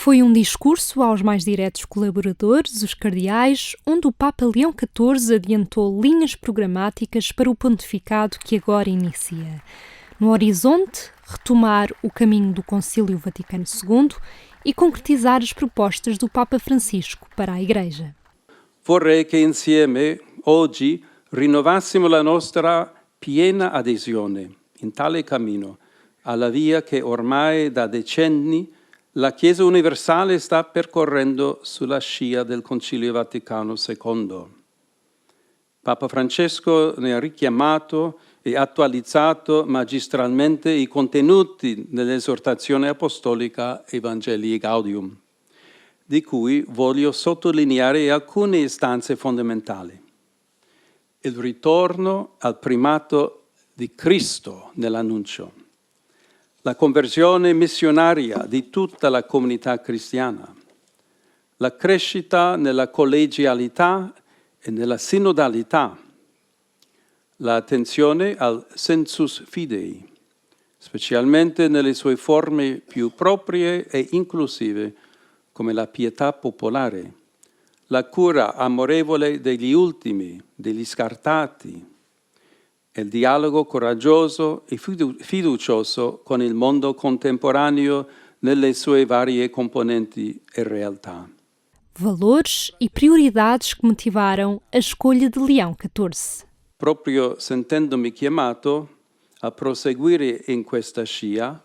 Foi um discurso aos mais diretos colaboradores, os cardeais, onde o Papa Leão XIV adiantou linhas programáticas para o pontificado que agora inicia. No horizonte, retomar o caminho do Concílio Vaticano II e concretizar as propostas do Papa Francisco para a Igreja. Vorrei che insieme, oggi, rinnovassimo la nostra piena adesione in tale cammino, alla via che ormai da decenni la Chiesa universale sta percorrendo sulla scia del Concilio Vaticano II. Papa Francesco ne ha richiamato e attualizzato magistralmente i contenuti dell'esortazione apostolica Evangelii Gaudium, di cui voglio sottolineare alcune istanze fondamentali. Il ritorno al primato di Cristo nell'annuncio, la conversione missionaria di tutta la comunità cristiana, la crescita nella collegialità e nella sinodalità, l'attenzione al sensus fidei, specialmente nelle sue forme più proprie e inclusive, come la pietà popolare, la cura amorevole degli ultimi, degli scartati, e il dialogo coraggioso e fiducioso con il mondo contemporaneo nelle sue varie componenti e realtà. Valores e prioridades que motivaram a escolha de Leão XIV. Proprio sentendomi chiamato a proseguire in questa scia,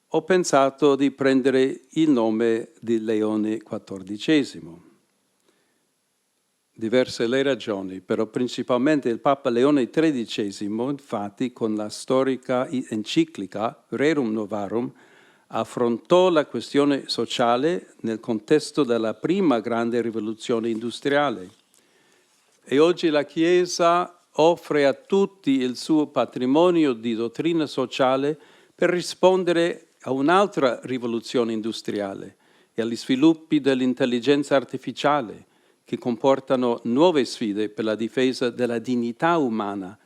ho pensato di prendere il nome di Leone XIV. Diverse le ragioni, però principalmente il Papa Leone XIII, infatti, con la storica enciclica Rerum Novarum, affrontò la questione sociale nel contesto della prima grande rivoluzione industriale. E oggi la Chiesa offre a tutti il suo patrimonio di dottrina sociale per rispondere a un'altra rivoluzione industriale e agli sviluppi dell'intelligenza artificiale, che comportano nuove sfide per la difesa della dignità umana,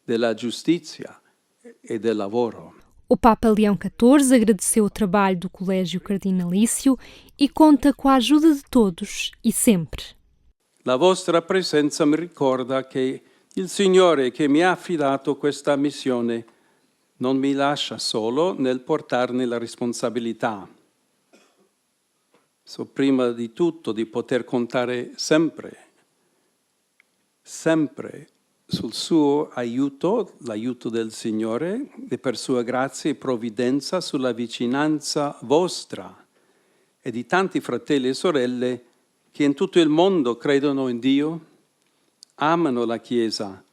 della giustizia e del lavoro. O Papa Leão XIV agradeceu o trabalho do Colégio Cardinalício e conta com a ajuda de todos e sempre. La vostra presenza mi ricorda che il Signore che mi ha affidato questa missione non mi lascia solo nel portarne la responsabilità. So prima di tutto di poter contare sempre sul suo aiuto, l'aiuto del Signore, e per sua grazia e provvidenza sulla vicinanza vostra e di tanti fratelli e sorelle che in tutto il mondo credono in Dio, amano la Chiesa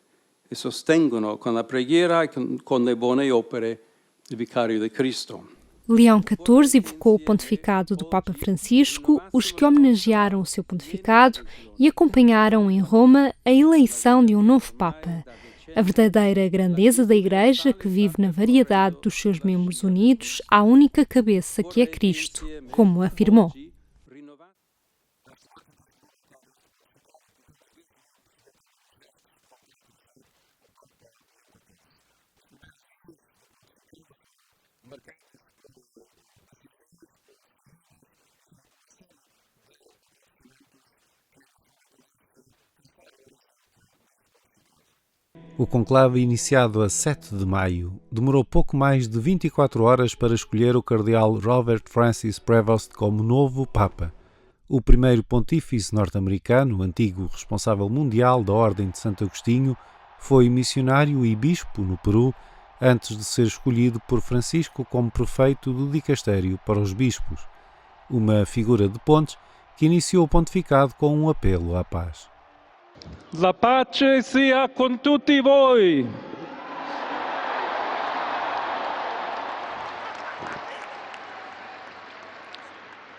e sostengono con la preghiera e con le buone opere il Vicario di Cristo. Leão XIV evocou o pontificado do Papa Francisco, os que homenagearam o seu pontificado e acompanharam em Roma a eleição de um novo Papa. A verdadeira grandeza da Igreja, que vive na variedade dos seus membros unidos à única cabeça que é Cristo, como afirmou. O conclave, iniciado a 7 de maio, demorou pouco mais de 24 horas para escolher o cardeal Robert Francis Prevost como novo Papa. O primeiro pontífice norte-americano, antigo responsável mundial da Ordem de Santo Agostinho, foi missionário e bispo no Peru, antes de ser escolhido por Francisco como prefeito do dicastério para os bispos, uma figura de pontes que iniciou o pontificado com um apelo à paz. La pace sia con tutti voi.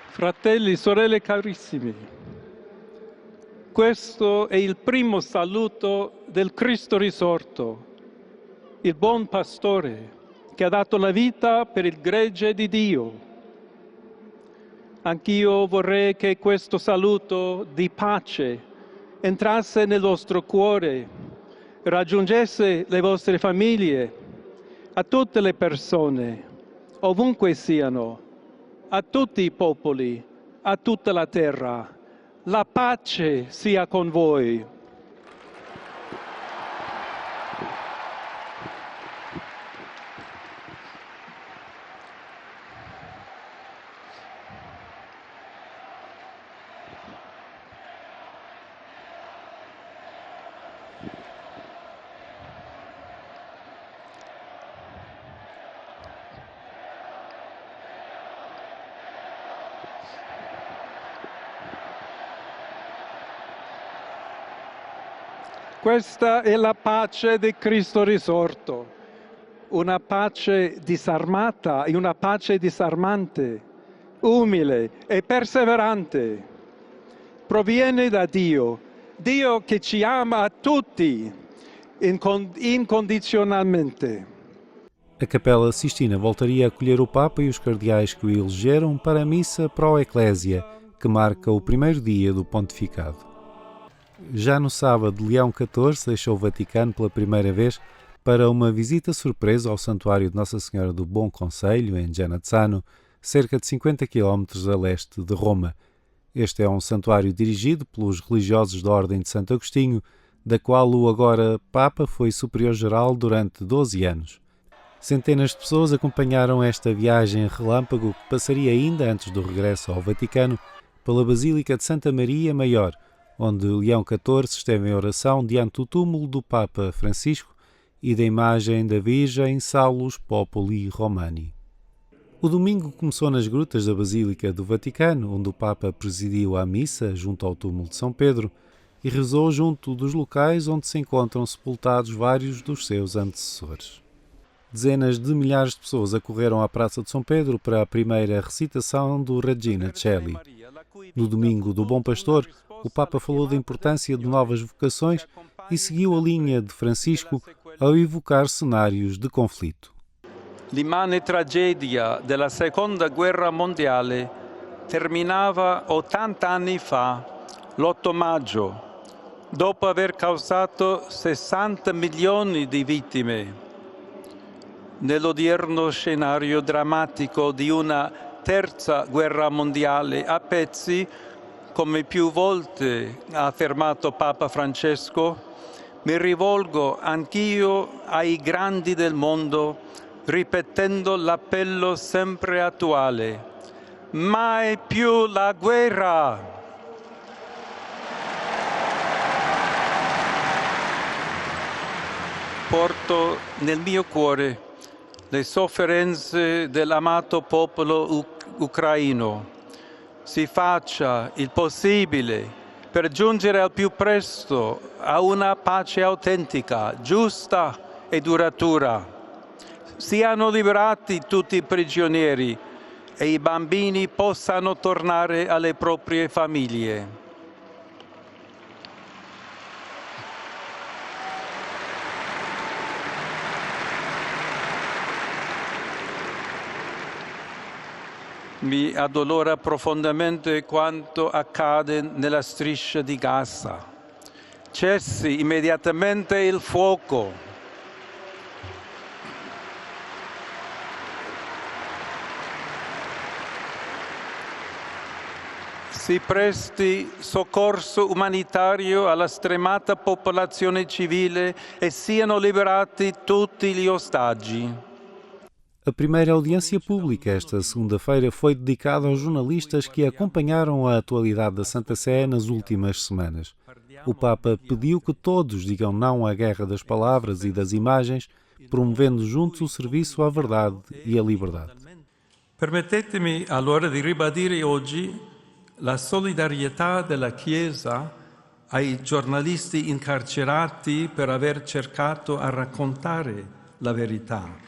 Fratelli, sorelle carissimi, questo è il primo saluto del Cristo risorto, il buon pastore che ha dato la vita per il gregge di Dio. Anch'io vorrei che questo saluto di pace entrasse nel vostro cuore, raggiungesse le vostre famiglie, a tutte le persone, ovunque siano, a tutti i popoli, a tutta la terra. La pace sia con voi. Questa è la pace di Cristo risorto, una pace disarmata e una pace disarmante, umile e perseverante. Proviene da Dio, Dio che ci ama a tutti incondizionalmente. A Capela Sistina voltaria a acolher o Papa e os cardeais que o elegeram para a missa Pro Ecclesia, que marca o primeiro dia do pontificado. Já no sábado, Leão XIV deixou o Vaticano pela primeira vez para uma visita surpresa ao Santuário de Nossa Senhora do Bom Conselho, em Genazzano, cerca de 50 km a leste de Roma. Este é um santuário dirigido pelos religiosos da Ordem de Santo Agostinho, da qual o agora Papa foi superior-geral durante 12 anos. Centenas de pessoas acompanharam esta viagem relâmpago que passaria ainda antes do regresso ao Vaticano pela Basílica de Santa Maria Maior, onde Leão XIV esteve em oração diante do túmulo do Papa Francisco e da imagem da Virgem Salus Populi Romani. O domingo começou nas grutas da Basílica do Vaticano, onde o Papa presidiu a missa junto ao túmulo de São Pedro e rezou junto dos locais onde se encontram sepultados vários dos seus antecessores. Dezenas de milhares de pessoas acorreram à Praça de São Pedro para a primeira recitação do Regina Coeli. No domingo do Bom Pastor, o Papa falou da importância de novas vocações e seguiu a linha de Francisco ao evocar cenários de conflito. L'immane tragedia della Seconda Guerra Mondiale terminava 80 anni fa, l'8 maggio, dopo aver causato 60 milioni di vittime. Nell'odierno scenario drammatico di una terza guerra mondiale a pezzi, come più volte ha affermato Papa Francesco, mi rivolgo anch'io ai grandi del mondo, ripetendo l'appello sempre attuale: mai più la guerra! Porto nel mio cuore le sofferenze dell'amato popolo ucraino. Si faccia il possibile per giungere al più presto a una pace autentica, giusta e duratura. Siano liberati tutti i prigionieri e i bambini possano tornare alle proprie famiglie. Mi addolora profondamente quanto accade nella striscia di Gaza. Cessi immediatamente il fuoco. Si presti soccorso umanitario alla stremata popolazione civile e siano liberati tutti gli ostaggi. A primeira audiência pública esta segunda-feira foi dedicada aos jornalistas que acompanharam a atualidade da Santa Sé nas últimas semanas. O Papa pediu que todos digam não à guerra das palavras e das imagens, promovendo juntos o serviço à verdade e à liberdade. Permettetemi allora di ribadire oggi la solidarietà della Chiesa ai giornalisti incarcerati per aver cercato a raccontare la verità.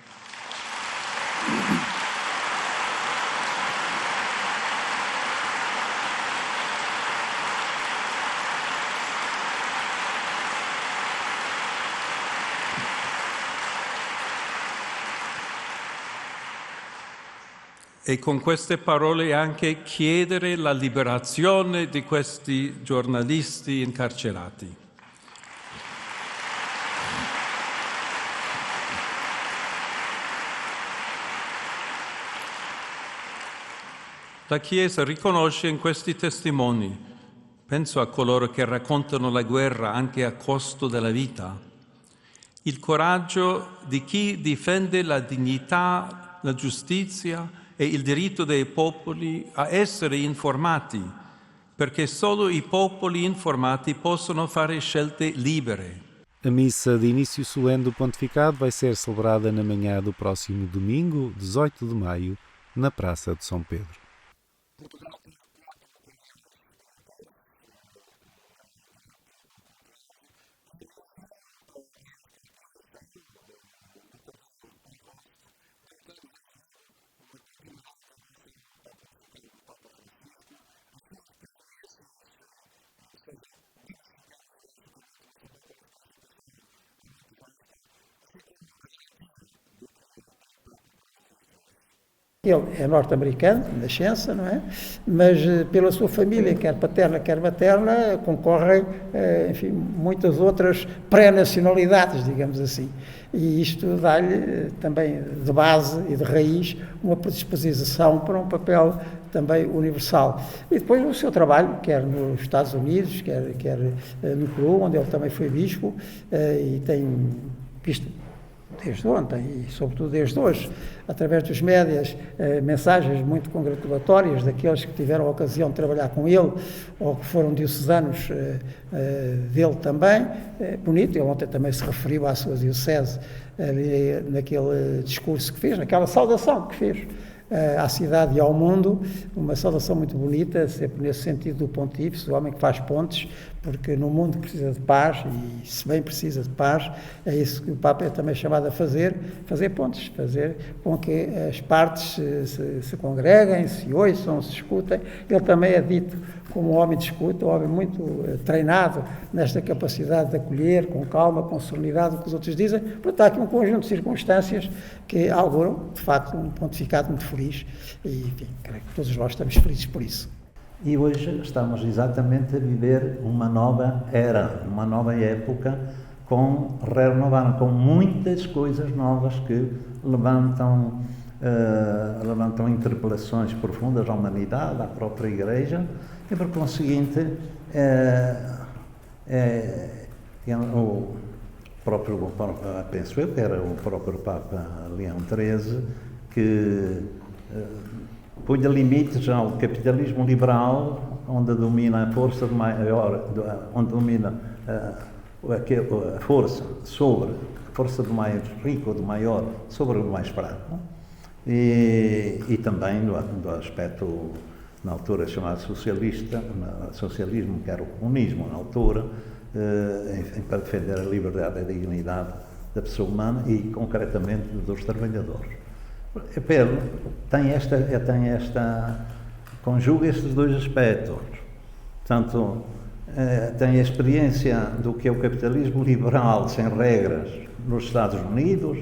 E con queste parole anche chiedere la liberazione di questi giornalisti incarcerati. La Chiesa riconosce in questi testimoni, penso a coloro che raccontano la guerra anche a costo della vita, il coraggio di chi difende la dignità, la giustizia e il diritto dei popoli a essere informati, perché solo i popoli informati possono fare scelte libere. A missa de início solene do pontificado vai ser celebrada na manhã do próximo domingo, 18 de maio, na Praça de São Pedro. Ele é norte-americano, de nascença, não é? Mas pela sua família, quer paterna, quer materna, concorrem, enfim, muitas outras pré-nacionalidades, digamos assim. E isto dá-lhe também de base e de raiz uma predisposição para um papel também universal. E depois o seu trabalho, quer nos Estados Unidos, quer no Peru, onde ele também foi bispo, e tem visto desde ontem e, sobretudo, desde hoje, através dos médias, mensagens muito congratulatórias daqueles que tiveram a ocasião de trabalhar com ele ou que foram diocesanos dele também. Bonito, ele ontem também se referiu à sua diocese ali, naquele discurso que fez, naquela saudação que fez à cidade e ao mundo, uma saudação muito bonita, sempre nesse sentido do pontífice, o homem que faz pontes, porque no mundo precisa de paz, e se bem precisa de paz, é isso que o Papa é também chamado a fazer pontes, fazer com que as partes se congreguem, se ouçam, se escutem. Ele também é dito como um homem de escuta, um homem muito treinado nesta capacidade de acolher com calma, com serenidade o que os outros dizem. Portanto, há aqui um conjunto de circunstâncias que auguram, de facto, um pontificado muito feliz e, enfim, creio que todos nós estamos felizes por isso. E hoje estamos exatamente a viver uma nova era, uma nova época, renovada, com muitas coisas novas que levantam interpelações profundas à humanidade, à própria Igreja, e por conseguinte o próprio, penso eu, que era o próprio Papa Leão XIII, que punha limites ao capitalismo liberal, onde domina a força maior, onde domina a força do mais rico, do maior, sobre o mais fraco, e também do aspecto, na altura chamado socialismo, que era o comunismo na altura, para defender a liberdade e a dignidade da pessoa humana e, concretamente, dos trabalhadores. Pedro conjuga estes dois aspectos. Portanto, tem a experiência do que é o capitalismo liberal sem regras nos Estados Unidos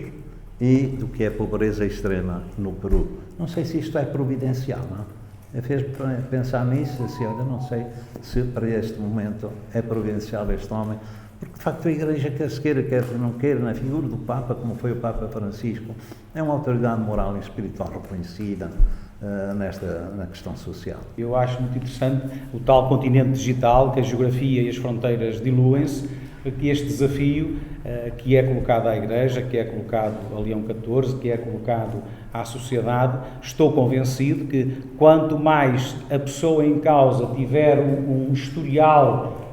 e do que é a pobreza extrema no Peru. Não sei se isto é providencial, não? Fez pensar nisso, assim, olha, não sei se para este momento é providencial este homem, porque de facto a Igreja, quer se queira, quer não queira, na figura do Papa, como foi o Papa Francisco, é uma autoridade moral e espiritual reconhecida na questão social. Eu acho muito interessante o tal continente digital, que a geografia e as fronteiras diluem-se, que este desafio que é colocado à Igreja, que é colocado a Leão XIV, que é colocado à sociedade, estou convencido que quanto mais a pessoa em causa tiver um historial,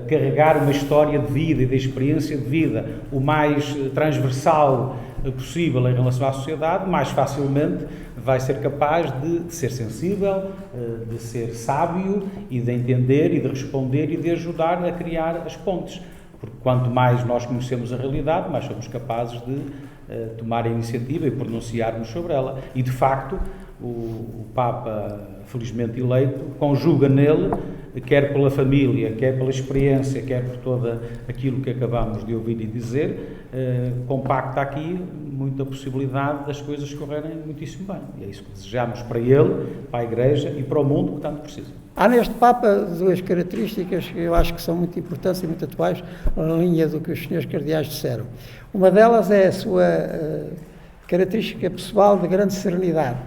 carregar uma história de vida e de experiência de vida o mais transversal possível em relação à sociedade, mais facilmente vai ser capaz de ser sensível, de ser sábio e de entender e de responder e de ajudar a criar as pontes. Porque quanto mais nós conhecemos a realidade, mais somos capazes de tomar a iniciativa e pronunciarmos sobre ela. E, de facto, o Papa, felizmente eleito, conjuga nele, quer pela família, quer pela experiência, quer por todo aquilo que acabamos de ouvir e dizer, compacta aqui muita possibilidade das coisas correrem muitíssimo bem. E é isso que desejamos para ele, para a Igreja e para o mundo que tanto precisa. Há neste Papa duas características que eu acho que são muito importantes e muito atuais na linha do que os senhores cardeais disseram. Uma delas é a sua característica pessoal de grande serenidade.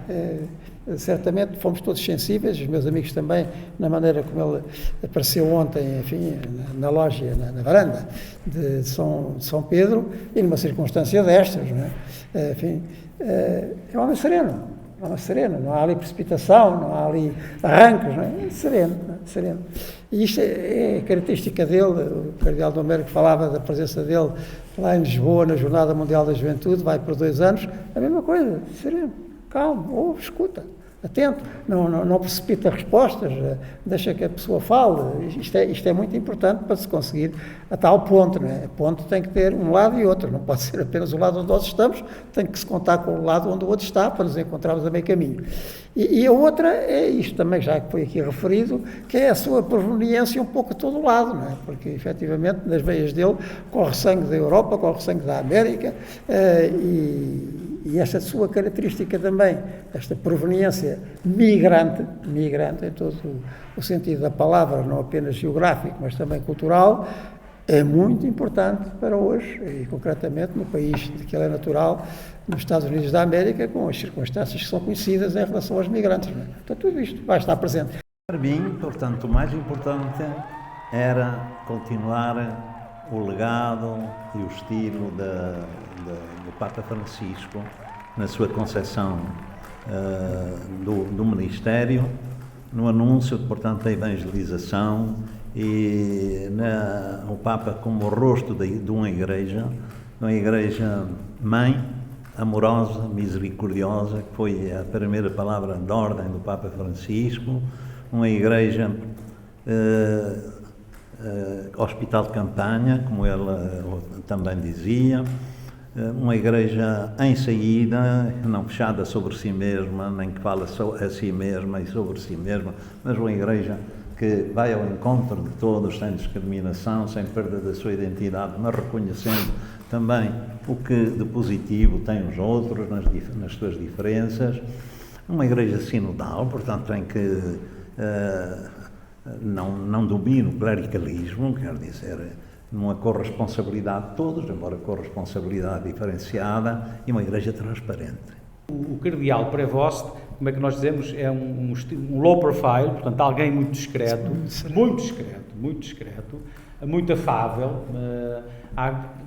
certamente fomos todos sensíveis, os meus amigos também, na maneira como ele apareceu ontem, enfim, na loja, na varanda de São Pedro, e numa circunstância destas, não é? Enfim, é um homem sereno, não há ali precipitação, não há ali arrancos, não é? Sereno, não é? Sereno. E isto é característica dele. O cardeal Dom Américo falava da presença dele lá em Lisboa, na Jornada Mundial da Juventude, vai por 2 anos, a mesma coisa, sereno, calmo, ouve, escuta, atento, não precipita respostas, deixa que a pessoa fale. Isto é muito importante para se conseguir a tal ponto, não é? A ponto tem que ter um lado e outro, não pode ser apenas o lado onde nós estamos, tem que se contar com o lado onde o outro está, para nos encontrarmos a meio caminho. E a outra é isto também, já que foi aqui referido, que é a sua proveniência um pouco a todo lado, não é? Porque, efetivamente, nas veias dele corre sangue da Europa, corre sangue da América, e esta sua característica também, esta proveniência migrante em todo o sentido da palavra, não apenas geográfico, mas também cultural, é muito importante para hoje, e concretamente no país de que ele é natural, nos Estados Unidos da América, com as circunstâncias que são conhecidas em relação aos migrantes. Não é? Então tudo isto vai estar presente. Para mim, portanto, o mais importante era continuar o legado e o estilo do Papa Francisco na sua concepção do ministério, no anúncio, portanto, da evangelização e o Papa como o rosto de uma igreja mãe, amorosa, misericordiosa, que foi a primeira palavra de ordem do Papa Francisco, uma igreja hospital de campanha, como ele também dizia, uma igreja em saída, não fechada sobre si mesma, nem que fala só a si mesma e sobre si mesma, mas uma igreja que vai ao encontro de todos, sem discriminação, sem perda da sua identidade, mas reconhecendo também o que de positivo tem os outros, nas suas diferenças. Uma igreja sinodal, portanto, em que não domina o clericalismo, quer dizer, numa corresponsabilidade de todos, embora corresponsabilidade diferenciada, e uma igreja transparente. O cardeal Prevost, como é que nós dizemos, é um low profile, portanto, alguém muito discreto, muito afável.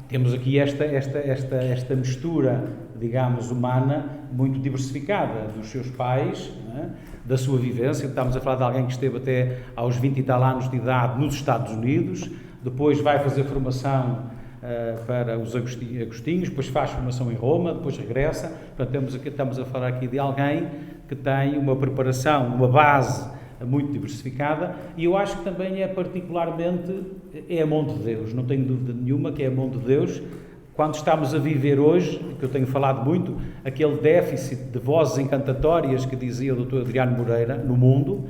Temos aqui esta mistura, digamos, humana, muito diversificada dos seus pais, né, da sua vivência. Estamos a falar de alguém que esteve até aos 20 e tal anos de idade nos Estados Unidos, depois vai fazer formação para os agostinhos, depois faz formação em Roma, depois regressa. Portanto, estamos a falar aqui de alguém que tem uma preparação, uma base muito diversificada, e eu acho que também é particularmente a mão de Deus, não tenho dúvida nenhuma que é a mão de Deus. Quando estamos a viver hoje, que eu tenho falado muito, aquele déficit de vozes encantatórias que dizia o Dr. Adriano Moreira no mundo,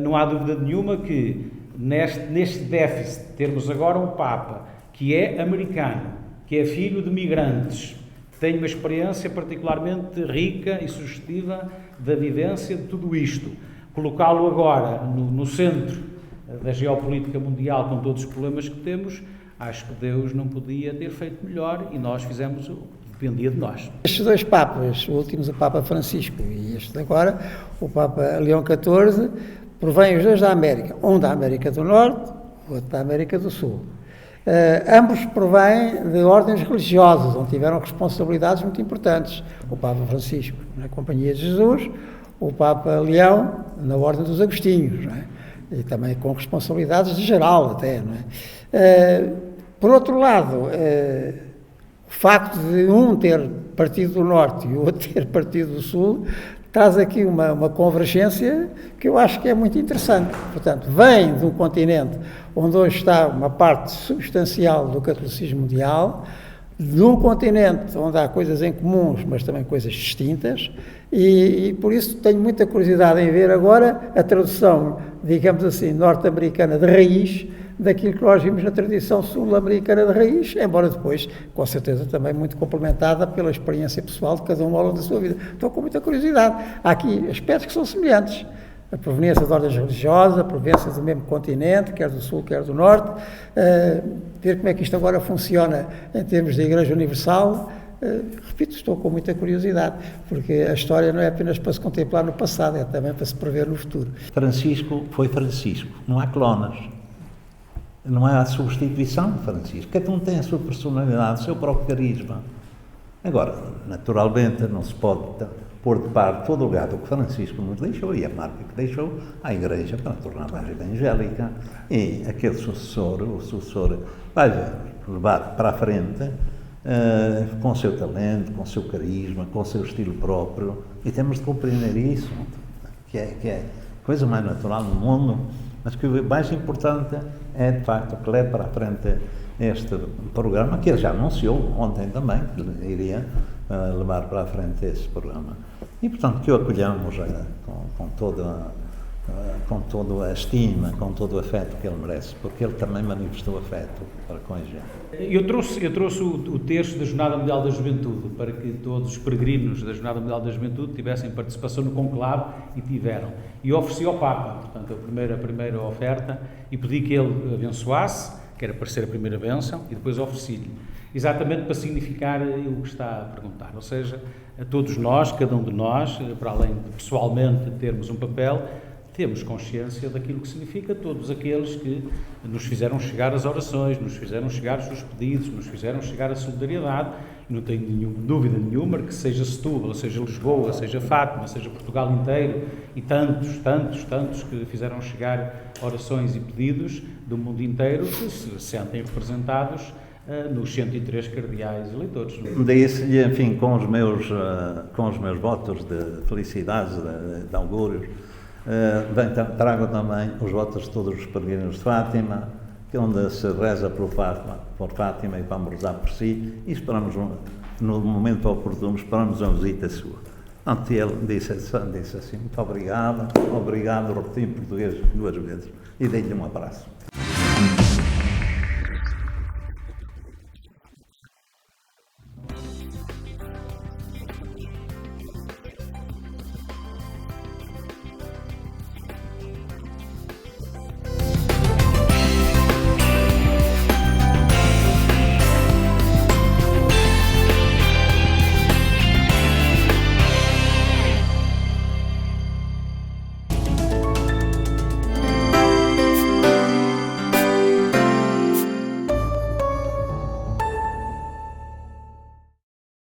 não há dúvida nenhuma que neste déficit termos agora um Papa que é americano, que é filho de migrantes, tem uma experiência particularmente rica e sugestiva da vivência de tudo isto. Colocá-lo agora no centro da geopolítica mundial, com todos os problemas que temos, acho que Deus não podia ter feito melhor, e nós fizemos o que dependia de nós. Estes 2 papas, o último, o Papa Francisco e este agora, o Papa Leão XIV, provêm os 2 da América, um da América do Norte, o outro da América do Sul. Ambos provêm de ordens religiosas, onde tiveram responsabilidades muito importantes. O Papa Francisco na Companhia de Jesus, o Papa Leão na Ordem dos Agostinhos, não é? E também com responsabilidades de geral até, não é? Por outro lado, o facto de um ter partido do Norte e o outro ter partido do Sul traz aqui uma convergência que eu acho que é muito interessante. Portanto, vem de um continente onde hoje está uma parte substancial do catolicismo mundial, de um continente onde há coisas em comuns, mas também coisas distintas, e por isso tenho muita curiosidade em ver agora a tradução, digamos assim, norte-americana de raiz, daquilo que nós vimos na tradição sul-americana de raiz, embora depois, com certeza, também muito complementada pela experiência pessoal de cada um ao longo da sua vida. Estou com muita curiosidade. Há aqui aspectos que são semelhantes. A proveniência de ordens religiosas, a proveniência do mesmo continente, quer do sul, quer do norte, ver como é que isto agora funciona em termos de Igreja Universal, repito, estou com muita curiosidade, porque a história não é apenas para se contemplar no passado, é também para se prever no futuro. Francisco foi Francisco, não há clonas, não há substituição de Francisco, cada um tem a sua personalidade, o seu próprio carisma. Agora, naturalmente, não se pode pôr de par todo o legado que Francisco nos deixou e a marca que deixou à Igreja para tornar mais evangélica, e aquele sucessor, o sucessor, vai levar para a frente com o seu talento, com o seu carisma, com o seu estilo próprio, e temos de compreender isso, que é a coisa mais natural no mundo, mas que o mais importante é, de facto, que leve para a frente este programa, que ele já anunciou ontem também, que ele iria levar para a frente esse programa. E, portanto, que o acolhamos com toda a estima, com todo o afeto que ele merece, porque ele também manifestou afeto para com a gente. Eu trouxe o texto da Jornada Mundial da Juventude, para que todos os peregrinos da Jornada Mundial da Juventude tivessem participação no conclave, e tiveram. E ofereci ao Papa, portanto, a primeira oferta, e pedi que ele abençoasse, que era para ser a primeira bênção, e depois ofereci-lhe, exatamente para significar o que está a perguntar, ou seja, a todos nós, cada um de nós, para além de pessoalmente termos um papel, temos consciência daquilo que significa todos aqueles que nos fizeram chegar as orações, nos fizeram chegar os seus pedidos, nos fizeram chegar a solidariedade, e não tenho dúvida nenhuma que seja Setúbal, seja Lisboa, seja Fátima, seja Portugal inteiro, e tantos que fizeram chegar orações e pedidos do mundo inteiro, que se sentem representados nos 103 cardeais eleitores. Disse-lhe, enfim, com os meus votos de felicidades, de augúrios, trago também os votos de todos os peregrinos de Fátima, que é onde se reza por Fátima, e vamos rezar por si, e esperamos, no momento oportuno, esperamos uma visita sua. Antes ele disse assim, muito obrigado, repeti em português 2 vezes, e dei-lhe um abraço.